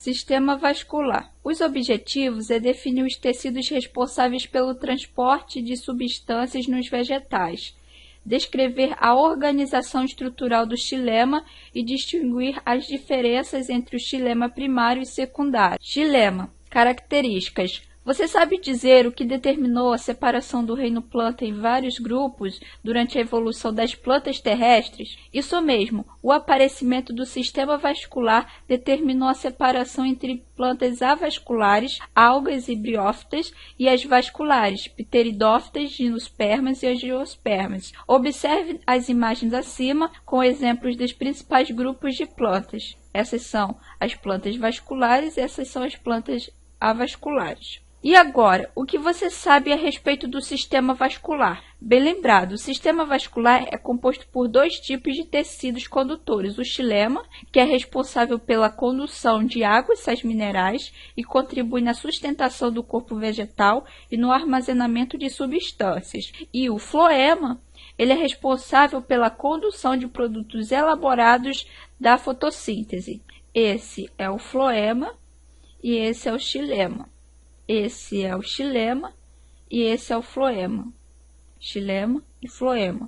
Sistema vascular. Os objetivos é definir os tecidos responsáveis pelo transporte de substâncias nos vegetais, descrever a organização estrutural do xilema e distinguir as diferenças entre o xilema primário e secundário. Xilema. Características. Você sabe dizer o que determinou a separação do reino planta em vários grupos durante a evolução das plantas terrestres? Isso mesmo, o aparecimento do sistema vascular determinou a separação entre plantas avasculares, algas e briófitas, e as vasculares, pteridófitas, gimnospermas e angiospermas. Observe as imagens acima com exemplos dos principais grupos de plantas. Essas são as plantas vasculares e essas são as plantas avasculares. E agora, o que você sabe a respeito do sistema vascular? Bem lembrado, o sistema vascular é composto por dois tipos de tecidos condutores. O xilema, que é responsável pela condução de água e sais minerais e contribui na sustentação do corpo vegetal e no armazenamento de substâncias. E o floema, ele é responsável pela condução de produtos elaborados da fotossíntese. Esse é o floema e esse é o xilema. Esse é o xilema e esse é o floema. Xilema e floema.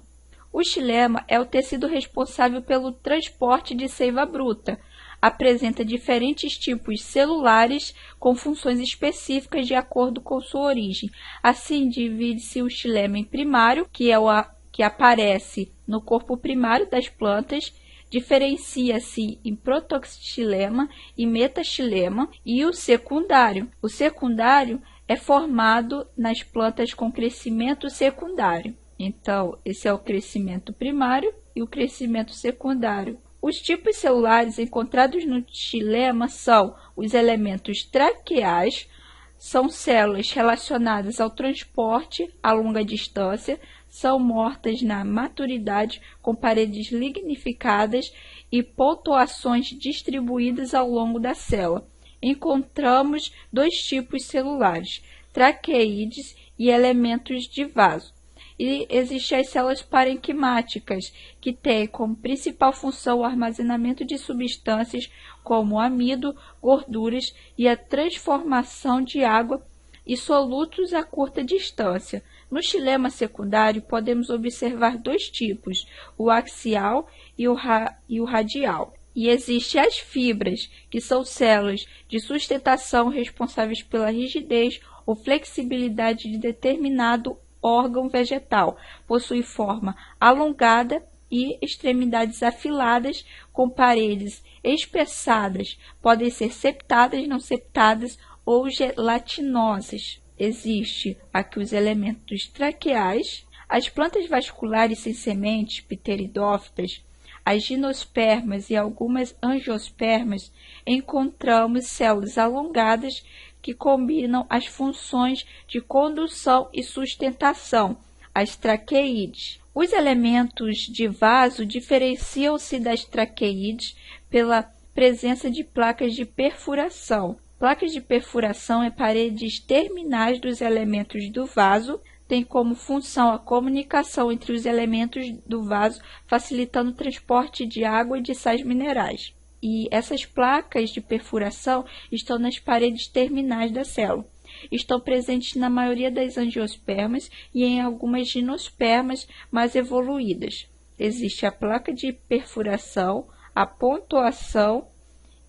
O xilema é o tecido responsável pelo transporte de seiva bruta. Apresenta diferentes tipos celulares com funções específicas de acordo com sua origem. Assim, divide-se o xilema em primário, que é o que aparece no corpo primário das plantas, diferencia-se em protoxilema e metaxilema, e o secundário. O secundário é formado nas plantas com crescimento secundário. Então, esse é o crescimento primário e o crescimento secundário. Os tipos celulares encontrados no xilema são os elementos traqueais, são células relacionadas ao transporte a longa distância, são mortas na maturidade com paredes lignificadas e pontuações distribuídas ao longo da célula. Encontramos dois tipos celulares, traqueídeos e elementos de vaso. E existem as células parenquimáticas, que têm como principal função o armazenamento de substâncias como amido, gorduras e a transformação de água e solutos a curta distância. No xilema secundário, podemos observar dois tipos, o axial e o radial. E existem as fibras, que são células de sustentação responsáveis pela rigidez ou flexibilidade de determinado órgão vegetal. Possui forma alongada e extremidades afiladas com paredes espessadas. Podem ser septadas, não septadas ou gelatinosas. Existe aqui os elementos traqueais, as plantas vasculares sem sementes, pteridófitas, as gimnospermas e algumas angiospermas. Encontramos células alongadas que combinam as funções de condução e sustentação, as traqueídes. Os elementos de vaso diferenciam-se das traqueídes pela presença de placas de perfuração. Placas de perfuração em paredes terminais dos elementos do vaso têm como função a comunicação entre os elementos do vaso, facilitando o transporte de água e de sais minerais. E essas placas de perfuração estão nas paredes terminais da célula. Estão presentes na maioria das angiospermas e em algumas gimnospermas mais evoluídas. Existe a placa de perfuração, a pontuação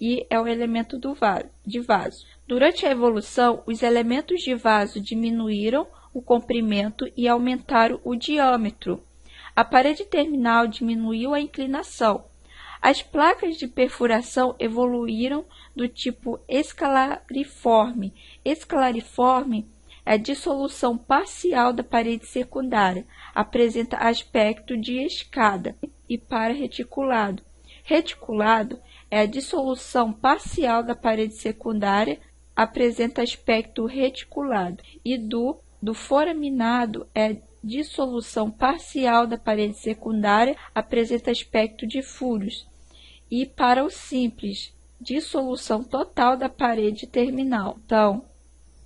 e é o elemento de vaso. Durante a evolução, os elementos de vaso diminuíram o comprimento e aumentaram o diâmetro. A parede terminal diminuiu a inclinação. As placas de perfuração evoluíram do tipo escalariforme. Escalariforme é a dissolução parcial da parede secundária. Apresenta aspecto de escada e para-reticulado. Reticulado é a dissolução parcial da parede secundária. Apresenta aspecto reticulado. E do foraminado é a dissolução parcial da parede secundária. Apresenta aspecto de furos. E para o simples, dissolução total da parede terminal. Então,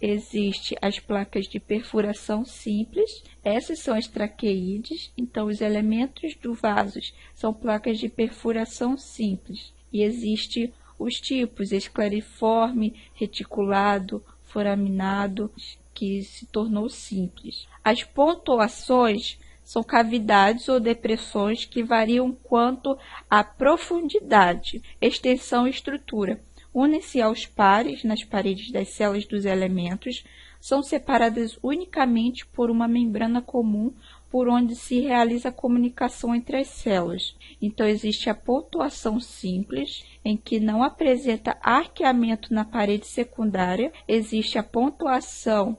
existem as placas de perfuração simples, essas são as traqueídes. Então, os elementos do vaso são placas de perfuração simples. E existe os tipos escleriforme, reticulado, foraminado, que se tornou simples. As pontuações são cavidades ou depressões que variam quanto à profundidade, extensão e estrutura. Unem-se aos pares nas paredes das células dos elementos, são separadas unicamente por uma membrana comum por onde se realiza a comunicação entre as células. Então, existe a pontuação simples, em que não apresenta arqueamento na parede secundária. Existe a pontuação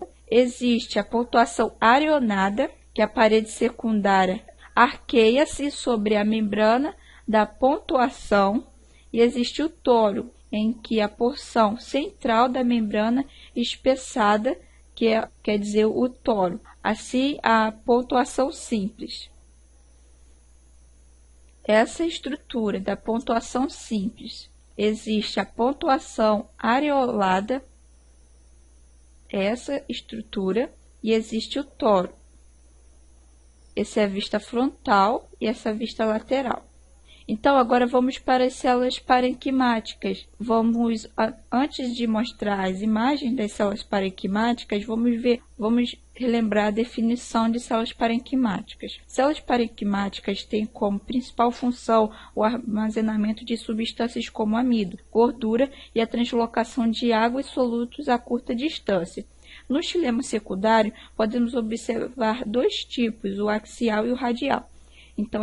areonada, que a parede secundária arqueia-se sobre a membrana da pontuação, e existe o toro, em que a porção central da membrana espessada, quer dizer o toro. Assim, a pontuação simples. Essa estrutura da pontuação simples. Existe a pontuação areolada, essa estrutura, e existe o toro. Essa é a vista frontal e essa é a vista lateral. Então, agora vamos para as células parenquimáticas. Antes de mostrar as imagens das células parenquimáticas, vamos relembrar a definição de células parenquimáticas. Células parenquimáticas têm como principal função o armazenamento de substâncias como amido, gordura e a translocação de água e solutos a curta distância. No xilema secundário, podemos observar dois tipos, o axial e o radial. Então,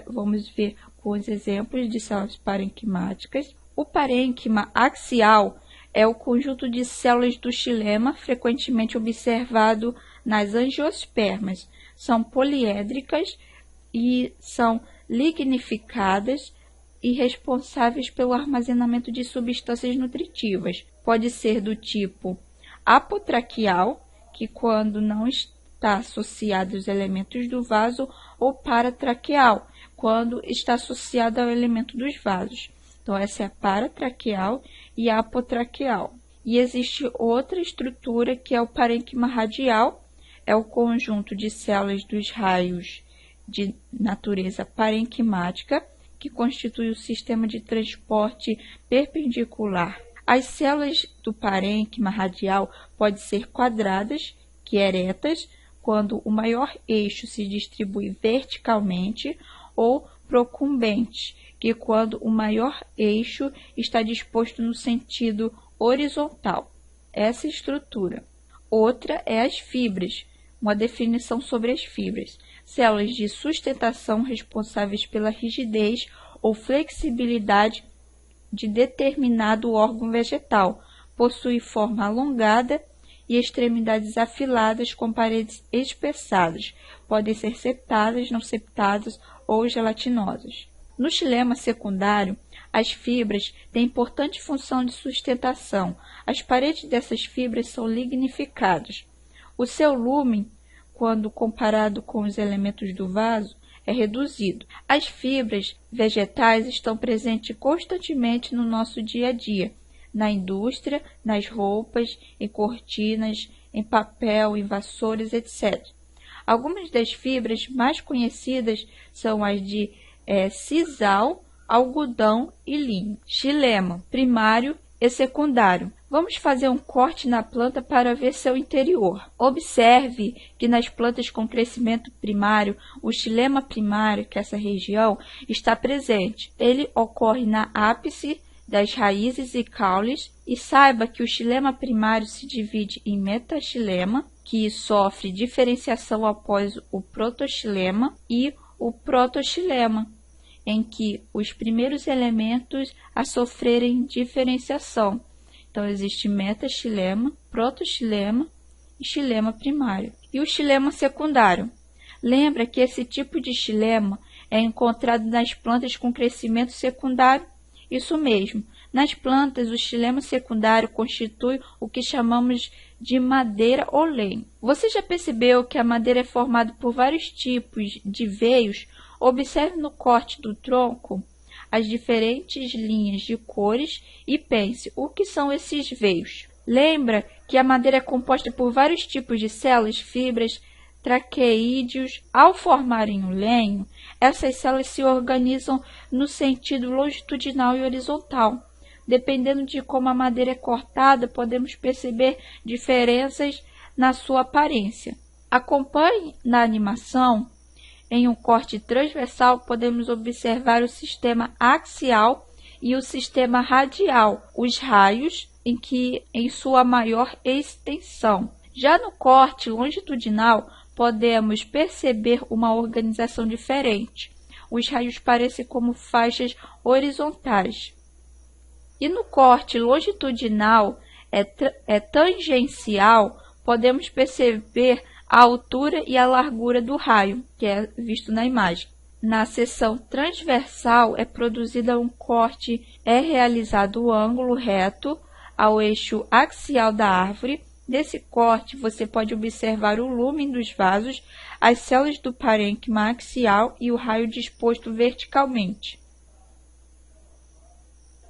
vamos ver com os exemplos de células parenquimáticas. O parênquima axial é o conjunto de células do xilema frequentemente observado nas angiospermas. São poliédricas e são lignificadas e responsáveis pelo armazenamento de substâncias nutritivas. Pode ser do tipo apotraquial, que quando não está associado aos elementos do vaso, ou paratraqueal, quando está associado ao elemento dos vasos. Então, essa é a paratraqueal e a apotraqueal. E existe outra estrutura que é o parênquima radial, é o conjunto de células dos raios de natureza parenquimática, que constitui o sistema de transporte perpendicular. As células do parênquima radial podem ser quadradas, que eretas, quando o maior eixo se distribui verticalmente, ou procumbente, que quando o maior eixo está disposto no sentido horizontal. Essa estrutura. Outra é as fibras. Uma definição sobre as fibras. Células de sustentação responsáveis pela rigidez ou flexibilidade de determinado órgão vegetal. Possui forma alongada e extremidades afiladas com paredes espessadas. Podem ser septadas, não septadas ou gelatinosas. No xilema secundário, as fibras têm importante função de sustentação. As paredes dessas fibras são lignificadas. O seu lumen, quando comparado com os elementos do vaso, é reduzido. As fibras vegetais estão presentes constantemente no nosso dia a dia, na indústria, nas roupas, em cortinas, em papel, em vassouras, etc. Algumas das fibras mais conhecidas são as de sisal, algodão e linho. Xilema primário e secundário. Vamos fazer um corte na planta para ver seu interior. Observe que nas plantas com crescimento primário, o xilema primário, que é essa região, está presente. Ele ocorre na ápice das raízes e caules, e saiba que o xilema primário se divide em metaxilema, que sofre diferenciação após o protoxilema, e o protoxilema, em que os primeiros elementos a sofrerem diferenciação. Então, existe metaxilema, protoxilema e xilema primário. E o xilema secundário? Lembra que esse tipo de xilema é encontrado nas plantas com crescimento secundário? Isso mesmo. Nas plantas, o xilema secundário constitui o que chamamos de madeira ou lenho. Você já percebeu que a madeira é formada por vários tipos de veios? Observe no corte do tronco as diferentes linhas de cores e pense o que são esses veios. Lembra que a madeira é composta por vários tipos de células, fibras, traqueídeos. Ao formarem o lenho, essas células se organizam no sentido longitudinal e horizontal. Dependendo de como a madeira é cortada, podemos perceber diferenças na sua aparência. Acompanhe na animação. Em um corte transversal, podemos observar o sistema axial e o sistema radial, os raios em sua maior extensão. Já no corte longitudinal, podemos perceber uma organização diferente. Os raios parecem como faixas horizontais. E no corte longitudinal tangencial, podemos perceber a altura e a largura do raio, que é visto na imagem. Na seção transversal é produzido um corte, é realizado o ângulo reto ao eixo axial da árvore. Desse corte, você pode observar o lúmen dos vasos, as células do parênquima axial e o raio disposto verticalmente.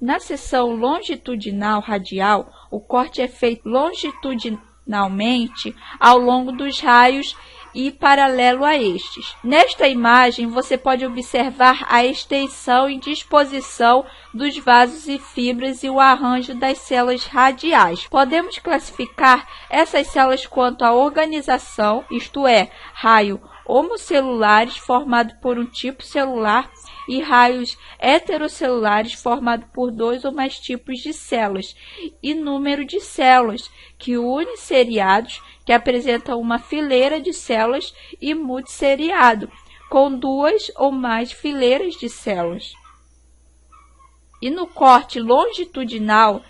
Na seção longitudinal radial, o corte é feito longitudinalmente ao longo dos raios e paralelo a estes. Nesta imagem, você pode observar a extensão e disposição dos vasos e fibras e o arranjo das células radiais. Podemos classificar essas células quanto à organização, isto é, raio homocelulares formado por um tipo celular e raios heterocelulares formado por dois ou mais tipos de células, e número de células, que uniceriados, que apresentam uma fileira de células, e multisseriado, com duas ou mais fileiras de células. E no corte longitudinal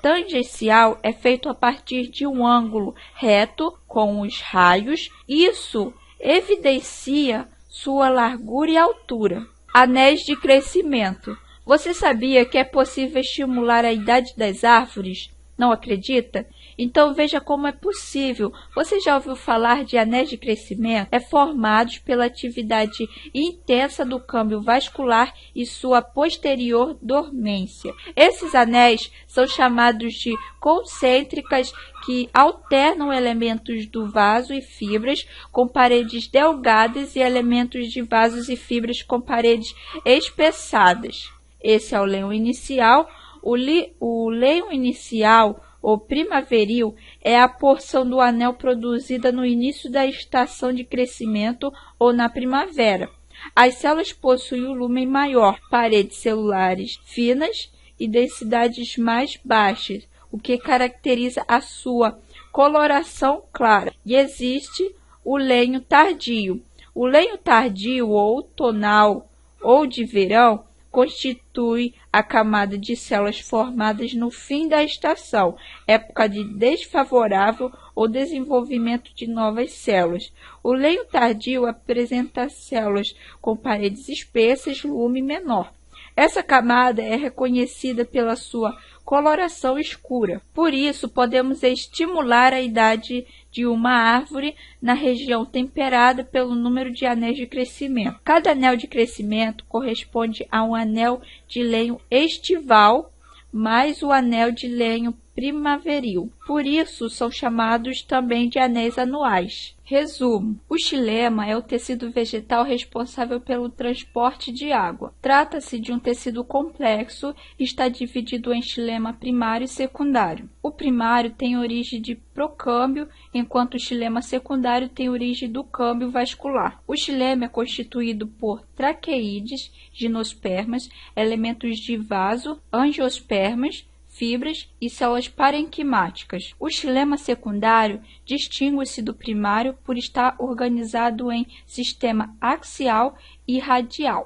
tangencial é feito a partir de um ângulo reto com os raios. Isso evidencia sua largura e altura. Anéis de crescimento. Você sabia que é possível estimular a idade das árvores? Não acredita? Então veja como é possível. Você já ouviu falar de anéis de crescimento? Formados pela atividade intensa do câmbio vascular e sua posterior dormência. Esses anéis são chamados de concêntricas, que alternam elementos do vaso e fibras com paredes delgadas e elementos de vasos e fibras com paredes espessadas. Esse é o lenho inicial. O lenho inicial ou primaveril é a porção do anel produzida no início da estação de crescimento ou na primavera. As células possuem um lumen maior, paredes celulares finas e densidades mais baixas, o que caracteriza a sua coloração clara. E existe o lenho tardio. O lenho tardio, ou tonal, ou de verão, constitui a camada de células formadas no fim da estação, época de desfavorável ou desenvolvimento de novas células. O lenho tardio apresenta células com paredes espessas, lume menor. Essa camada é reconhecida pela sua coloração escura. Por isso, podemos estimular a idade de uma árvore na região temperada pelo número de anéis de crescimento. Cada anel de crescimento corresponde a um anel de lenho estival mais o anel de lenho primaveril. Por isso, são chamados também de anéis anuais. Resumo: o xilema é o tecido vegetal responsável pelo transporte de água. Trata-se de um tecido complexo e está dividido em xilema primário e secundário. O primário tem origem de procâmbio, enquanto o xilema secundário tem origem do câmbio vascular. O xilema é constituído por traqueídes, gimnospermas, elementos de vaso, angiospermas, fibras e células parenquimáticas. O xilema secundário distingue-se do primário por estar organizado em sistema axial e radial.